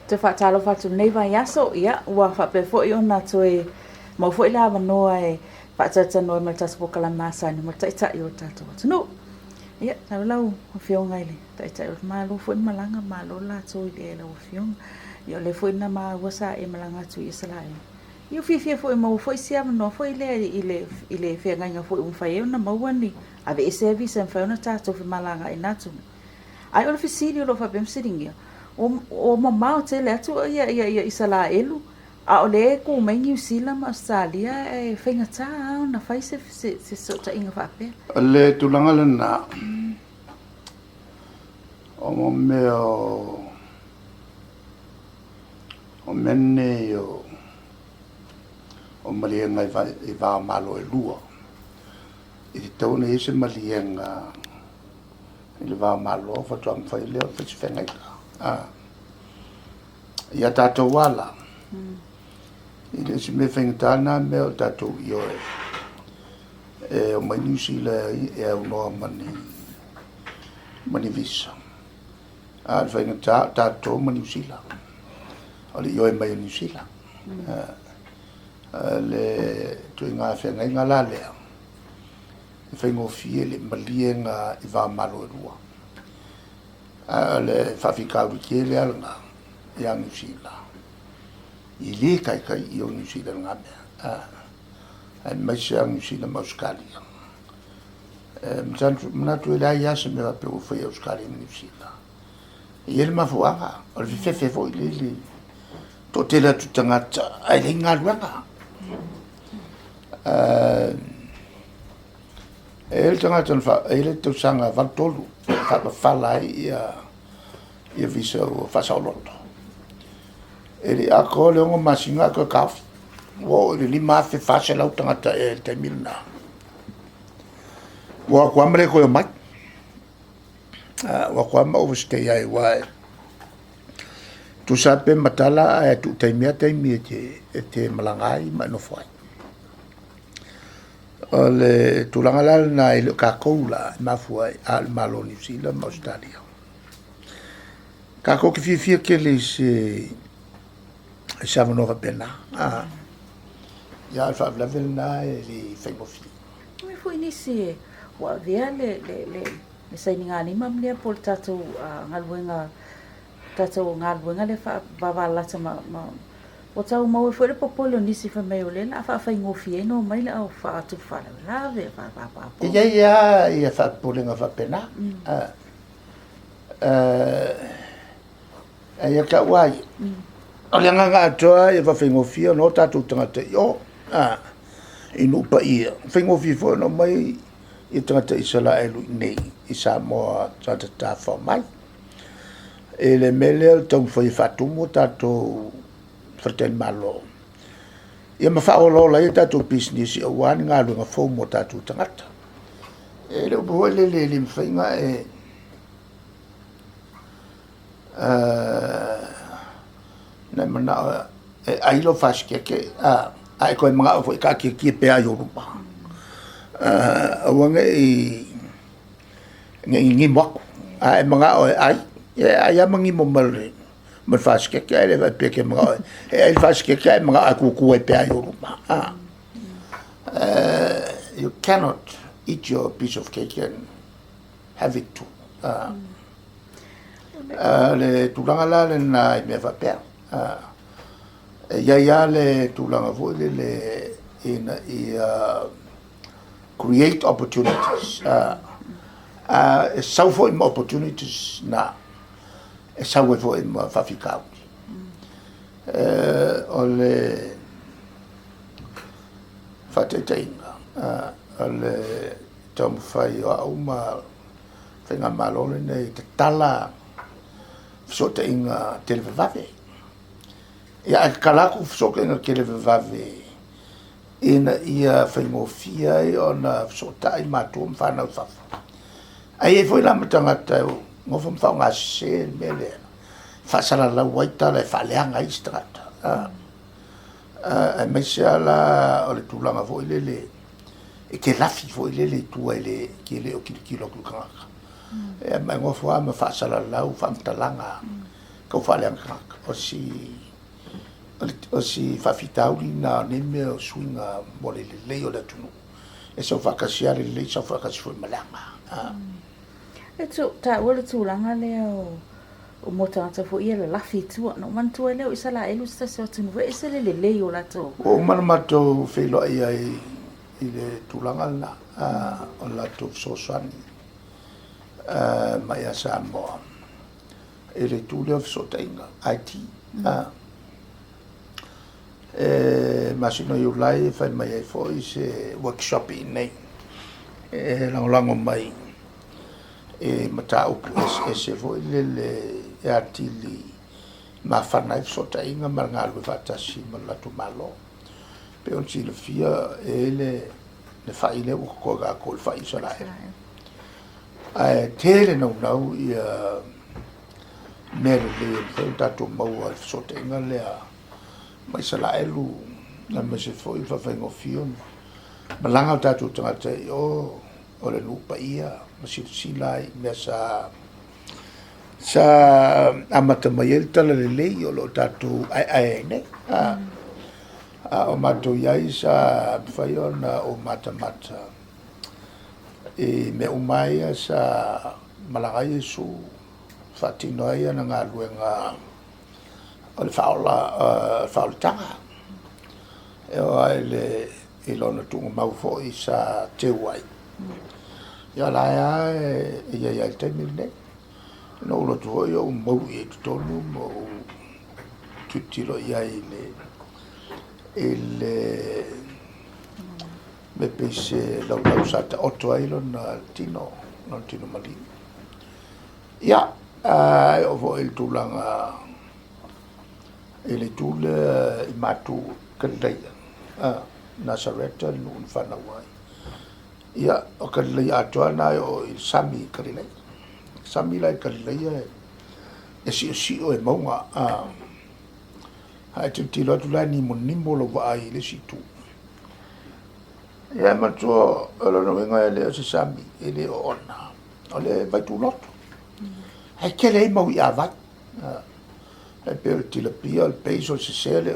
te whaatalo whatu nei vai aso ia ua whape fo i ona toe mau fo i la manoa e whaatata noi mai tasa po kala masani ma taita i o tato watu no ia tau lau o fionga ile taita i o malo fo i malanga malo la to i le lau fionga i o le fo i na maa wasa e malanga tu i salai i o fifia fo i mau fo i sia manoa fo i le fia nganga fo i umwhai e ona mauani ave e service en whai ona tato fi malanga i natu ai o le fisiri o lo whape msiringia o mamao te le atu ia isala elu a o le ko mai New Zealand ma Australia e whainga tā na whai se so ta inga whape le tulanga le na o mo me o mene o malienga i va malo e lua i te taune ese malienga i le va malo fa tu am fai leo fa ci whenga ia tātou wala i le si me whenga tāna me o tātou i oe e o mai New Zealand e au noa mani visa a le whenga tātou ma New Zealand o le i oe mai o New Zealand le tu inga whenga inga la lea e whenga o fie le malienga i va malo e rua le whawhikau ki le alanga i a New Zealand i le kai i o New Zealand ngā mea ai mai se a New Zealand ma Australia mnatu e lai asa me wape o whai Australia ma New Zealand i ele mafuanga o le whiwhewe fo i le to te la tu tangata ai le ngā ruanga e le tangata e le tausanga valtolu whapawhala ia visa o whasaoloto e le ako le ongo masinga ko kafi wo le lima fe fase lau tangata e te milna wa kwa mre ko mai wa kwa ma overstay ai wa tu sape matala e tu taimia te malangai ma no foi le tu langala na ile ka koula ma foi al malo New Zealand ma Australia ka ko ki fi ke le se no pena ya fa la velna e li fai mo fi mi foi nisi wa via le sai ninga ni mam le por tato ngalwenga le fa baba la ma o tau mau foi le popolo nisi fa mai ole la fa fai ngofi no mai la fa tu fa la ve fa ya fa polinga fa pena ya ka wai ole nga toa e fa fai ngofi no tatu tangata yo inu pa ia fai ngofi fo no mai i tangata isala e lu nei isa mo tata fa mai e le mele tau fai fatu mo tatu faten malo ia ma fa lo la ita tu business o wan nga lu nga fo mo tatu tangata e le bo le mfinga e na mana ai lo faske ke ai ko mga fo ka ki pe ayo rupa wanga i ngi mo ai mga ai ai mangi mo mal ma faske ke ai va pe ke mga ai faske ke mga aku e pe ayo rupa you cannot eat your piece of cake and have it too le tulanga la le na me va per ya le tulanga vo le in create opportunities so for opportunities na so for fafikau ole fatetinga ole tom fai o ma fenga malole nei tala so te inga televave ia kalaku so ke no televave ina ia fengofia e ona so tai matum fana fa ai foi la matanga tau ngo fam fa nga se mele fa sala la waita le fa le anga istrata me sala ole tulanga foi le e che la fi foi le tu ele che le o kilo kanga e ma ngo fa ma fa sala la u fam talanga kau whaleanga o si whawhitauri nā neme o suinga mo le leo le tunu. E sau whakasiare le sau whakasifoi malanga. E tu, ta ua le tūlanga leo o mo tangata fo ia le lafi tua, no mantua leo isa la elu sta se o tunu, e se le leo la tō. O mana mato whelo ia i le tūlanga na, o la tō sosani, mai a Samoa. E le tūleo fisotainga, IT. Masino yu lai fai mai ai foi se workshop i nei lango mai mata upu se foi le atili ma fanai sota inga maranga lu fatasi malatu malo pe on si le fia le fai le ko ga ko fai sala tele no ia mele le fai tatu mau sota inga le mai sala elu na me se foi fa vengo fio malanga tatu tangata o le lupa ia ma si lai me sa amata mai el tala le o lo tatu ai ne o mato yai sa fai ona o mata me umai sa malanga yesu fatino ia na ngaluenga o le whaoltanga. E o ai i lona tunga mau fo i sa te wai. Ia laia e ia i taimiri ne. No ulo tu hoi o mau i tutonu mo tutiro ia i le me pese lau sa te oto ai lona tino mali. Ia, o vo il tulanga ele tule i matu kanleia Nazareta nun whanawai. Ia o kanleia atoa na o i sami kanleia. Sami lai kanleia e si o e maunga hai te tilo atu lai nimo lo wa ai le si tu. Ia matua o lo noenga e leo se sami e leo ona. O le vaitu loto. Hai kele i mau i avat. E pe o tilapia, o peiso, se sele,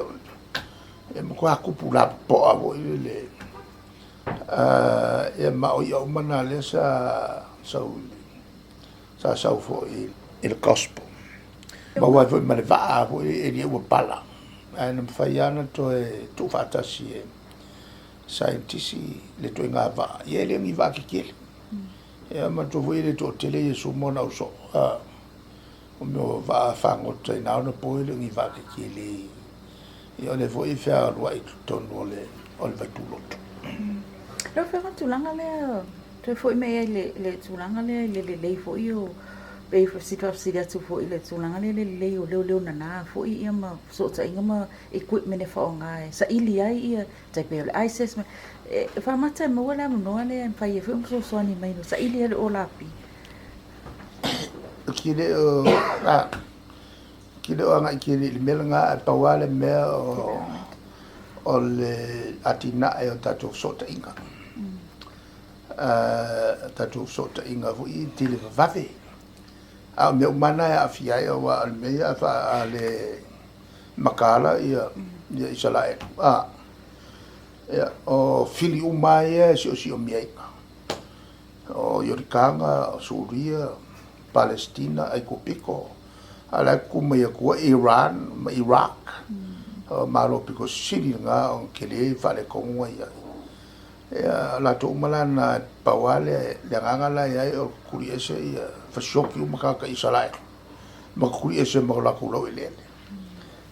e mo kua kupu la po avo i le. E ma o ia umana le sau fo i le gospel. Ma wai fo i mane vaa fo i lia ua pala. E na mwhai ana to e tu whatasi e scientisi le to inga vaa. Ie le ngi vaa ki kele. E ma to fo i le to tele Yesu mona uso. O meu va whangota i nao na poile ngi wake kili. I ole fo i whea rua i tonu ole vaituloto. Rau whea tūlanga lea, toi fo i mea le tūlanga lea, le fo i o bei fa sita atu fo i le tūlanga le o leo na fo i ia ma so ta inga ma equipment e whao ngai. Sa ili ai ia, tai peo le ISIS ma, wha mata e maua lea manoa lea, mwhai e whiung so soani mai no, sa ili ale o lapi. Kile o anga kile le melanga pawale me o le atina e o tatu sota inga. Tatu sota inga fu i tile vave. A me umana e afia e wa al me a le makala ia Israel. O fili umai e si o miaika. O Yorikanga, o Suria, Palestina ai ko piko ala ku mai ko Iran ma Iraq malo piko siri nga on kele fale ko ia la to malana pawale le ngala ya o kuriese ia fa shoki umaka ka Israel ma kuriese ma la ku lo ile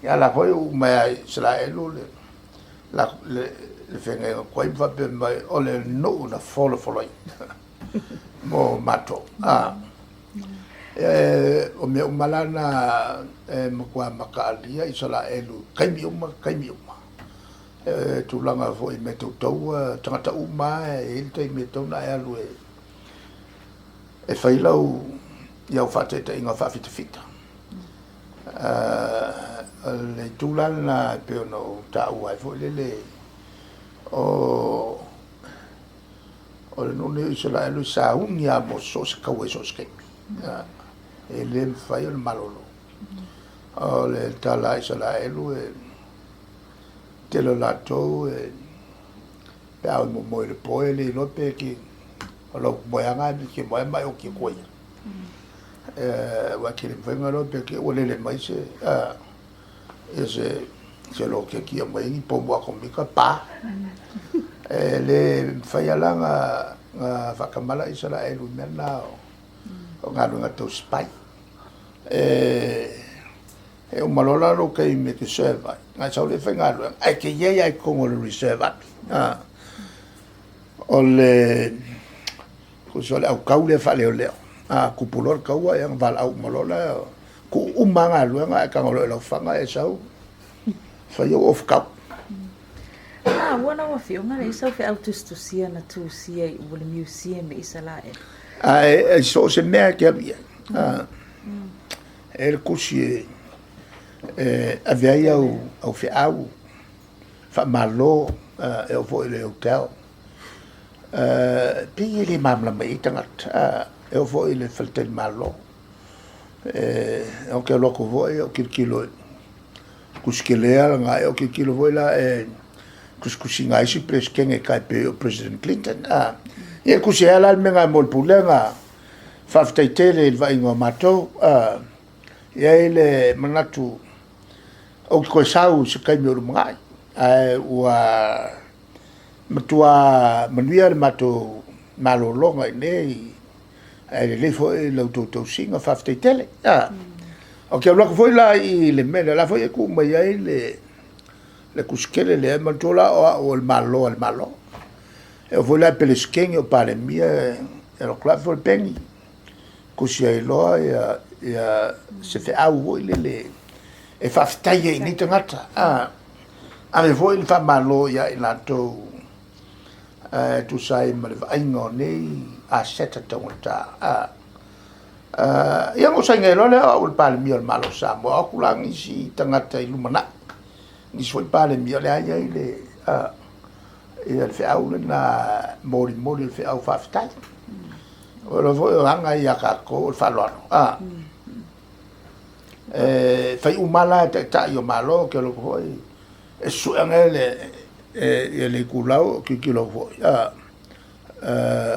ya la foi ma Israel le fenga ko i va be mai ole no na follow mo mato o me umalana mo kwa makalia Israelu kaimi uma tulanga fo i meto tau tangata uma e te meto na alu e failau ia fate te inga fa fita le tulana pe no tau ai fo le o le no Israelu sa unia mo so se kawe so ske e le fai o malolo o le tala Israelu e te lo latou e pe au mo le poe le lo pe ki o lo moanga ki mo mai o ki koia wa ki le venga lo pe ki o le mai se se lo ke ki mai ni po mo ko mi ka pa le fai alanga nga whakamala Israelu mena o ngā runga tau spai e o malola lo kei me ke serve ngai sau le whainga runga ai ke iei ai kongo le reserve api o le ko so le au kau le whale o leo kupulor kaua e ang val au malola ku umanga runga e kangolo e lau whanga e sau whai o of kau wana wa fiona le isa fe autostusia na tu sia I o le museum isa la e so se mea ke avia e le kusi avea au fe au fa malo e o fo le hotel pi le mamla mai tangat e o fo le falten malo o ke loko vo o kilo kuskilea nga o kilo vo la kuskusinga isi preskenge kai pe o President Clinton e kusiala al menga mol pulenga faftaitele il va ingo mato e le manatu o ko sau se kai mi urumai ua matua manuia le mato malolonga nei e le fo e lo to singa faftaitele o ke lo foi la I le mele la foi ku mai ai le kuskele le mantola o il malo e foi la per skeng o pale mia e lo club for penny kusia I lo ya se fe au le e fa staye ni tangata a me foi il fa malo ya I lato tu sai ma le aingo nei a seta tangata ia mo sai ngelo le o pale mia malo sa mo akulang si tangata I lumana ni foi pale mia le ai le e fe au na mori fe au fa stai o lo vo hanga ia ka ko fa lo fai umala ta io malo che lo voi e su angele e le kulau che lo voi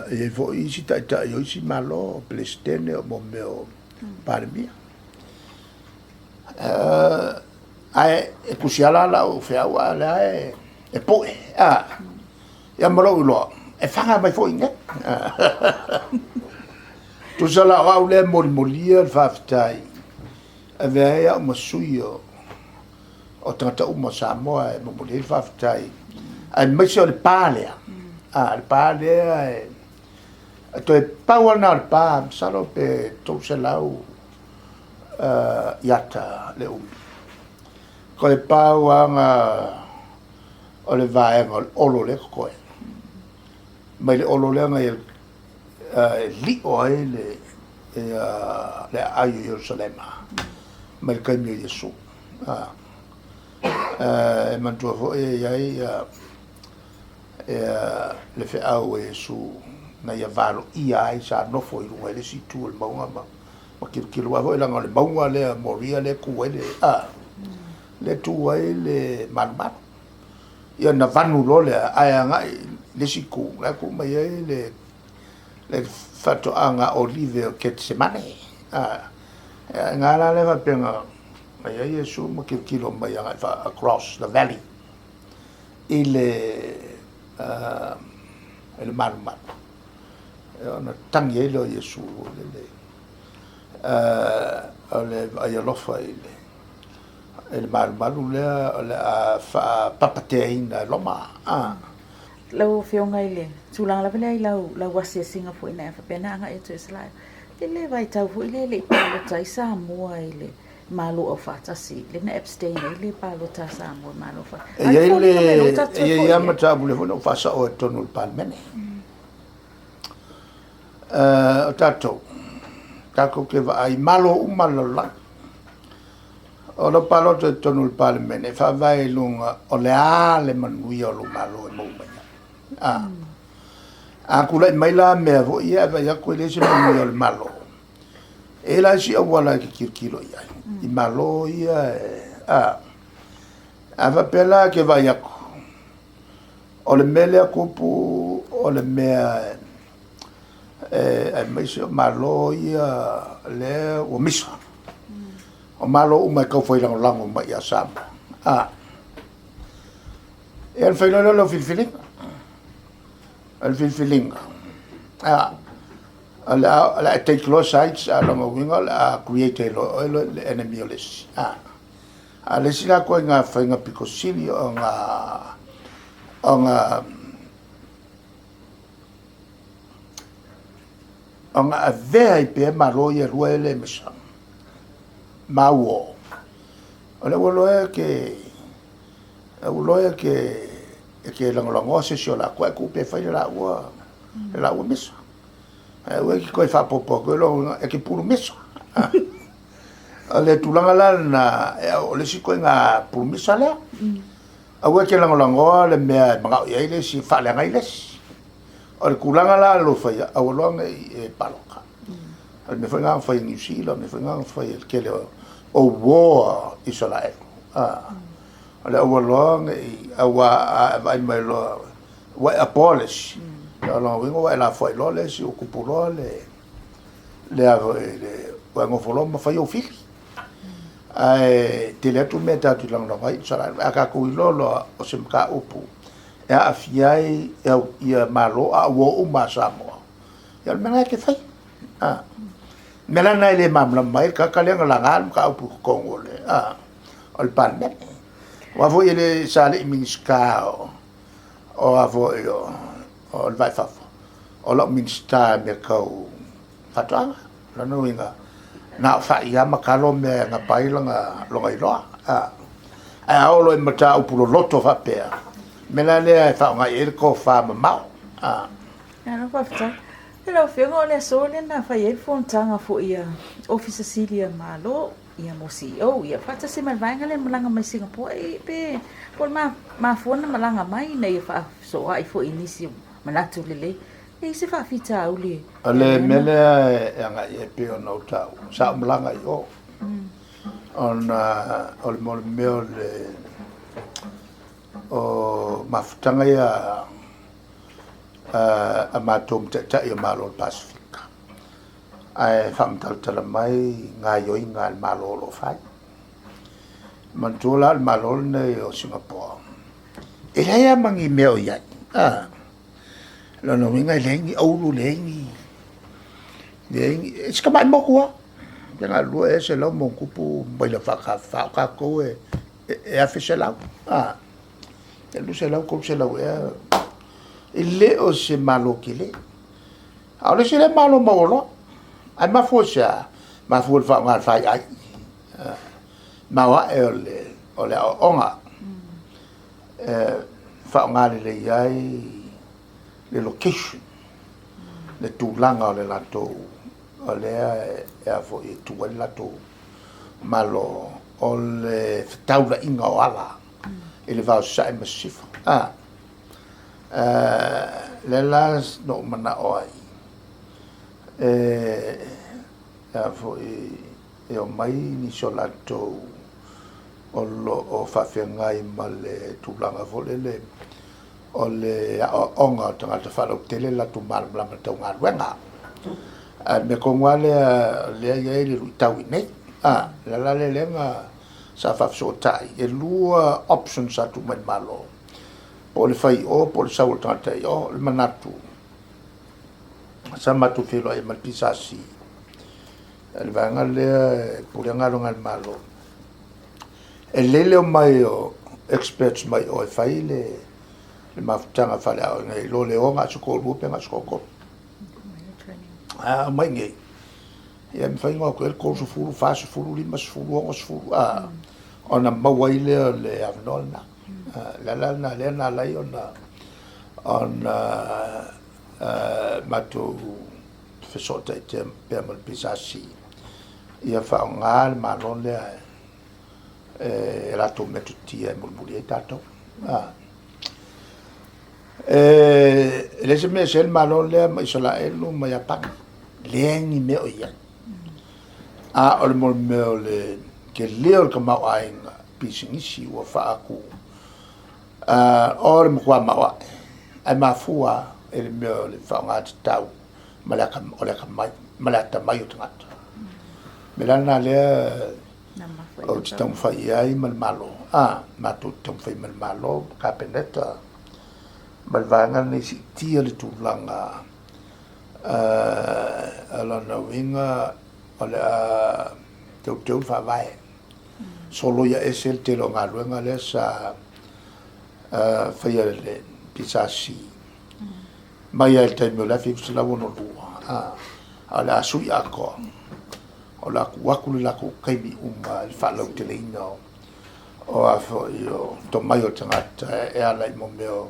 e voi si ta io si malo plestene o meo pale mia ai e kusiala la o fe au ala e po ya malo lo e fanga mai foi nge tu sala wa le molia faftai ave ya masuyo o tata uma samoa e molia faftai ai mai so le pale le pale e to e paua na le pa salo pe to selau yata le ko e paua nga o le vae ngol olo le koe mai le olo le ngai li o ai le ai Jerusalem mai le kaimio Yesu e mantua fo e ai le fe au Yesu na ia valo ia ai sa no foi runga le situ le maunga ma kilo wa le ngale maunga le moria le kuele le tu ai le manmat ia na vanu lole ai anga le siku la ku mai le fato anga olive ke semane ngala le va penga mai Yesu mo kilo mai anga across the valley il manmat ona tangi lo Yesu le ai lo fa il malu le fa papateina loma lau fionga ile tulang la pele lau wasi Singapore na fa pena nga itu isla le vai tau fu ile le palo tai sa mua ile malu o fata si le na abstain ile palo ta sa mua malu fa ile ia mata bule no fa sa o tonu palmene o tato kako ke va ai malo umalola o lo palo te tonu palmene fa vai lunga o le ale manui o lo malo e mo a kula mai la me vo ia va ya ko le se manui o malo e la si wala ki kilo ia I malo ia ava pela ke vai ako o le mele kupu o le mea ai mai se malo ia le o misa o malo o mai kau foi lango mai a sam e al fai lo filfiling ala take low sides along a winga a create lo le enemy list ale sila ko nga fai nga picosili o nga avea I pe malo ia ruele misa mawo ole woloe ke lango se sio la ko pe fai la ua misa we ki ko fa popo ko lo e ki puru misa ale tulanga la na ole si ko nga puru misa la awe ke lango le me mga ile si fa la ngai les o kulanga la lo fa o lo e paloka al me fa nga fa ni si lo me fa nga fa el ke le o war Israel ale o lo e vai mai lo wa abolish lo wingo wa la fa lo le si o kupulo le wa ngo folo ma fa yo fili ai te le tu meta tu lang vai Israel aka ku lo o se ka upu e a fiai ia malo a wo uma samo ya mena ke fai mela na le mamla mai ka ka le ngal ka upu kongole al palme wa vo ile sale minska o avo o vai fa o lo minsta me ka fatanga la no inga na fa ia makalo me nga pai langa lo ngai lo a o lo mata upu loto fa pe mela le fa nga el ko fa ma no fa fa lo fengo le sole na fa ye fontanga fo ia office Celia malo ia mo CEO ia fa se malvanga le malanga mai Singapore pe por ma fona malanga mai nei fa so ai fo inisio manatu lele e se fa fita uli ale mele nga ye pe no ta sa malanga yo on ol mol mel o mafutanga ya a matom ta ia malo Pacific ai fam tal mai nga yo inga malo lo fai mantula malo ne o Singapore e ya mangi meo ya lo no minga lengi o lu lengi es ka mai mo ko ya lu ese lo mo kupu bai la fa ka ko e a fese la e lu se la ko se la ele o se malo kile ale se le malo mo lo ai ma fosa ma fo fa ngal fai ai ma wa ole onga fa ngal le ai le location le tulanga le lato ole e a fo e tu le lato malo ole taula inga wala ele va sa masif le las no mana oi a fo e o mai ni solato o fa fengai male tulanga volele ole onga tanga te fa tele la tu mal bla ta ngal wenga me kongwale le ye le tau nei la nga sa fa so tai e lua options atu men malo po le fai o po le saul tata o le manatu sa matu filo e mal pisasi el vanga le pure ngalo ngal malo e lele o mai o experts mai o fai le mafutanga fale au nei lo le onga ko lu pe nga ko mai nge e me fai ngo ko el ko fu fa fu li mas fu o fu ona mawaile le avnolna la le na la ona matu fesota te permal pisasi ia fa ngal malon le la to metu tie mulmuli tato le se me sel malon le Israel no ma ya pa lengi me o ya a o le mo me o le ke leo ka mau ai pisingisi o fa aku o le mo kwa mau ai mafua e le me o le fa ngat tau malaka o le ka mai malata mai o tangata melana le o te tau whai ai mal malo ma tu tau whai mal malo ka peneta mal vanga nei si tia le tūlanga ala na winga o le tau whawai solo ia esel te lo ngā luenga le sa whai le pisasi mai ai te me la fi sila wono lua ala asui ako o la waku le la ku kaimi uma il fa lo te le ino o a fo io to mai o tangata e ala i mo meo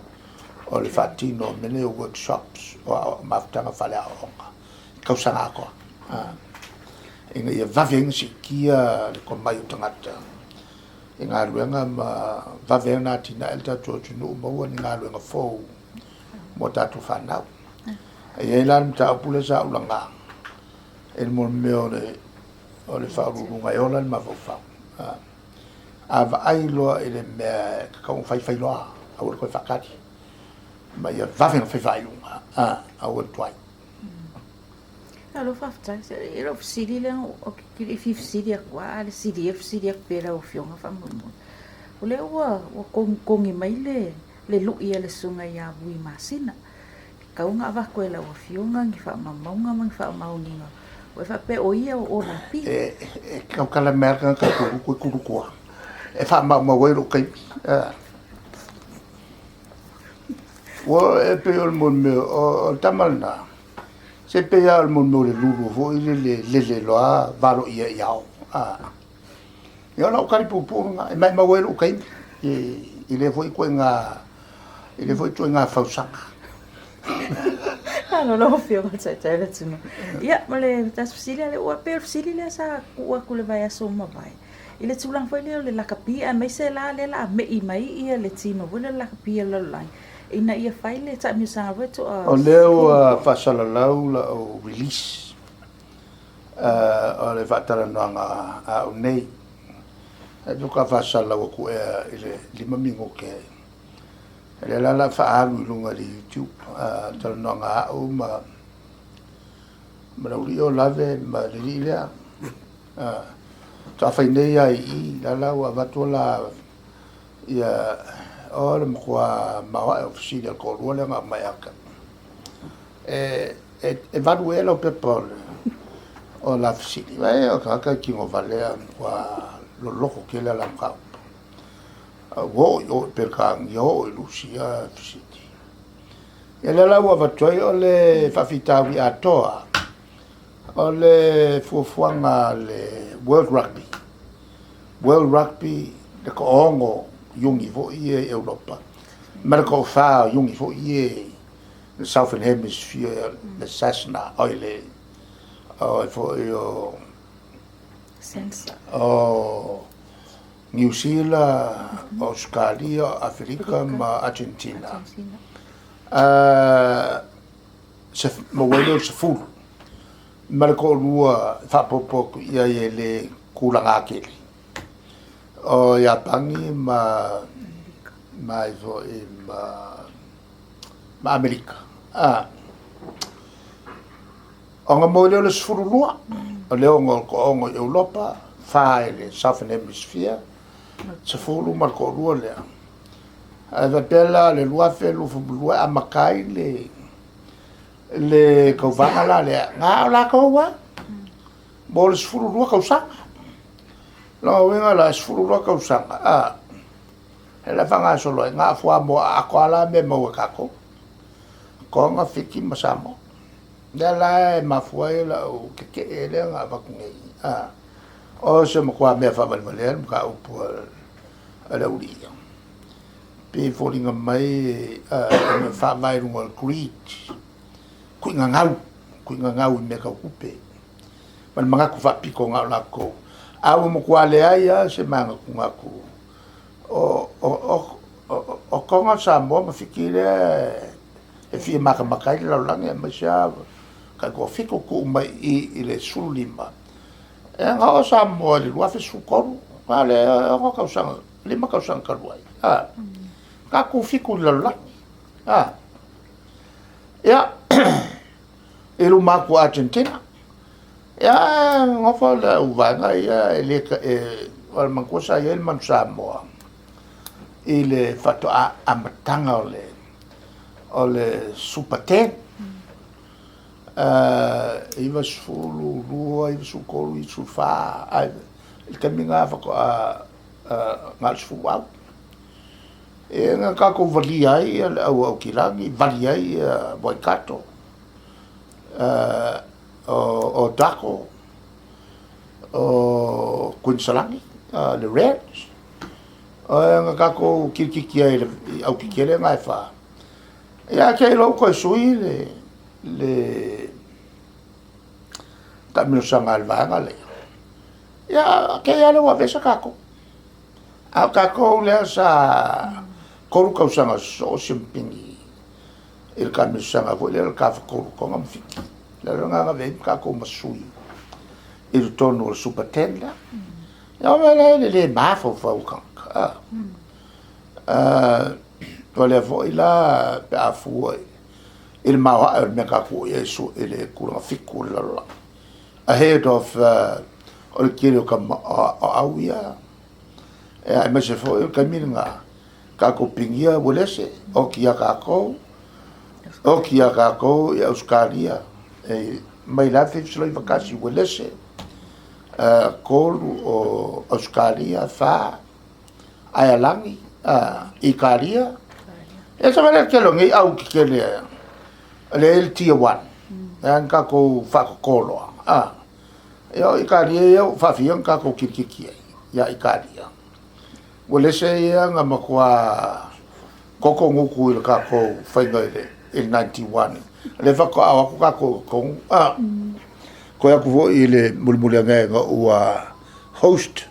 o le fatino mene o workshops o maftanga fale a onga kausanga ako inga ia vaveng si kia le ko mai o tangata inga ruenga ma vaveng na tina elta totu no mo ni nga ruenga fo mo tatu fanau e lan ta pule sa ulanga el mo meo o le whaururunga e ola ma whau a ai loa e le mea kakau whai loa a ua koe whakari ma ia whawhenga whai lunga a ua tuai alo whaftai e ro fsiri le o kiri fsiri a kua le siri a pera o fionga whamumu o le ua kongi mai le lui a le sunga ia bui masina kaunga a wako e la o fionga ngi whaamaunga mangi whaamaunga o fa pe o ia o la pi ka kala merka ka ku ku e fa ma we ro kai o e pe o mon me o tamalna se pe ya mon no le lulu fo le lo va lo ia ia yo no kari pu nga e mai ma we ro kai e le foi ko nga e le foi to nga fa saka no lo fio con sai le tsino ia male tas fsilia le o per fsilia sa ku ku le vai aso ma vai ile tsulang foi le la kapia mai se la me i mai ia le tino vole la kapia la lai ina ia fai le ta mi sa veto o leo fa sala la o release o le fatara nga a nei e duka fa sala ku ile lima mingo ke le la fa alu lunga di YouTube tal no nga o ma uri o lave ma le ia ta fa nei ai la wa vatola ia o le mkwa ma wa ofisi ko ruole nga mai aka e valuela o people o la ofisi vai o ka ki ngo valea kwa lo loko ke la ka wo yo per kan yo Lucia City e la wa vatoi o le fafita wi atoa o le fuanga le World Rugby le ko ongo yungi vo ie Europa ma ko fa yungi vo ie the Southern Hemisphere the Cessna oile o fo yo sensa New Zealand, Australia, Afrika, ma Argentina. Se mawelo se fulu. Malako lua fapopo ia le kulanga keli. O ia pangi ma iso ma Amerika. Onga mawelo le se fulu lua. O leo ngol Europa, fa le Southern Hemisphere. Se fulu marco lua le ava pela le lua fe lu fu lua amakai le ko va la le nga la ko wa bol se fulu lua ko sa lo venga la se fulu lua ko sa ela fanga solo nga fu mo akola me mo ka ko nga fiki masamo dela ma fuela o que ele nga va ku ngai o se mo kwa me fa valvaler ka o po ala ulia pe folinga mai me fa mai un greet ku ngau me ka kupe man manga ku fa piko nga la ko a mo kwa le ai se manga ku ngaku o konga sa mo ma fikire e fi maka makai la langa ma sha ka ko fiko ku mai i le sulima e nga o sa mo le wa fe su ko ale o ka usanga le ma ka usanga ka luai ka ku fiku la ya e lu ma ku Argentina ya ngofa la uvanga ya ele wal man ko sa yel man sa mo ile fatto a matanga ole Super 10 iva sfulu lua iva sukolu i sufa il caminga fa ko ngal sfuau e nga ka ko valia ai au kilangi valia ai boikato o Daco o Quinsalangi le Reds nga ka ko kirkiki ai au kikele ngai fa ya ke lo ko sui le tamil sangal vanga le ya ke ya le wa vesa kako a kako le sa koru ka usanga so simpingi il kamil sanga vo le ka fa koru ko ngam fiki la nga ve kako masui il tono Super 10 la ya le mafo fa ukan le vo ila pe afu il ma el me ka ku yesu ele ku fiku la ahead of o kilo ka awia e me se fo el caminga ka ko pingia bolese o kia ka ko e Australia e mai la fi slo vakasi bolese ko o Australia fa ayalangi ikaria esa vale que lo ngi au que le tier 1 an ka ko fa ko lo yo ikaria yo fa fion ka ko kiki ya ikaria wole se ya nga makwa koko nguku il ka ko fa ngale il 91 le fa ko awa ka ko ko ya ko ile mulmulanga nga wa host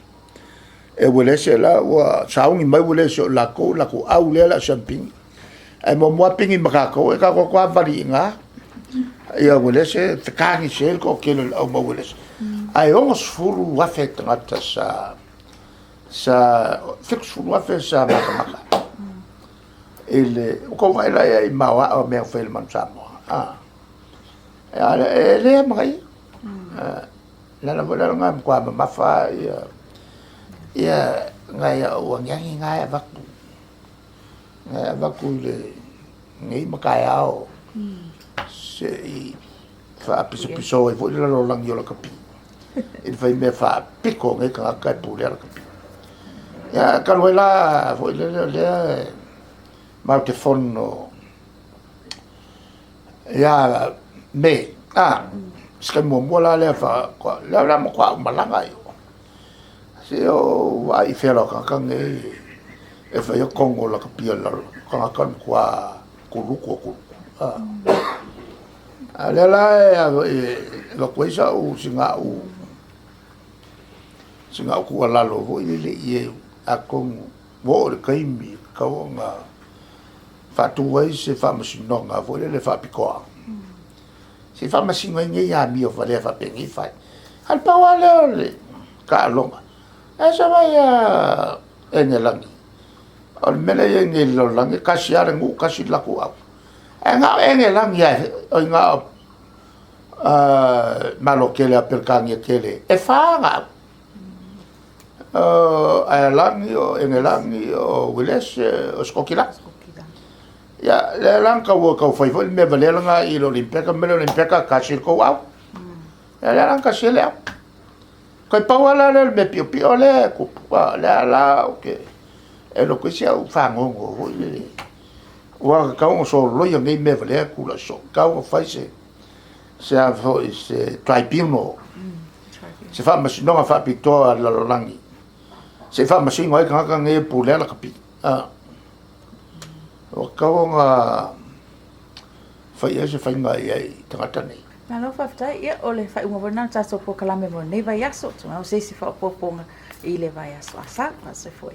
e wole se la wa saungi mai wole se la ko au le la champing ai mo pingi makako e ka ko kwa vari nga ia wole se tkangi se ko kelo au mo wole ai os furu wa fet ngata sa fix furu wa fet sa maka ele ko vai la ai mawa o me fel man sa mo ele mai la vola nga kwa mafa ia ngai o ngai vaku le ngai makai ao se fa piso e foi la lang yo la kapi il fai me fa pico ngai ka pule la kapi ya kalwela foi le ma telefono ya me ska mo mola le fa la mo kwa malanga yo se o vai fero ka ngai e fa yo kongo la kapia la ka kwa kuruko ala la koisa o singa ku ala lo vo ile ye a kon vo kai mi ka nga fa tu wai se fa masino nga vo le fa piko se fa masino ngi ya mi o fa le fa pengi fa al pa wala le ka longa esa vai engelangi al mele ngi lo langi kasi ara ngu kasi la ku au engelangi ya nga malo kele per kangi kele e fa nga alangi o engelangi o wiles o skokila ya le lanka wo ka foi foi me vale nga i lo limpeka me lo limpeka kasi ko au ya le lanka sele ko pa wala le me pio pio le ku la okay e lo que sia fa ngongo wa ka un so lo yo me vale ku la so ka o fai se a se traipino se fa ma no fa pito la langi se fa ma singo ka nge pule la kapi o ka nga fa se fa nga ai tangata nei na lo fa tai ia ole fa uma bona sa so po kala me mo nei vai aso so se fa po ponga i le vai aso asa se foi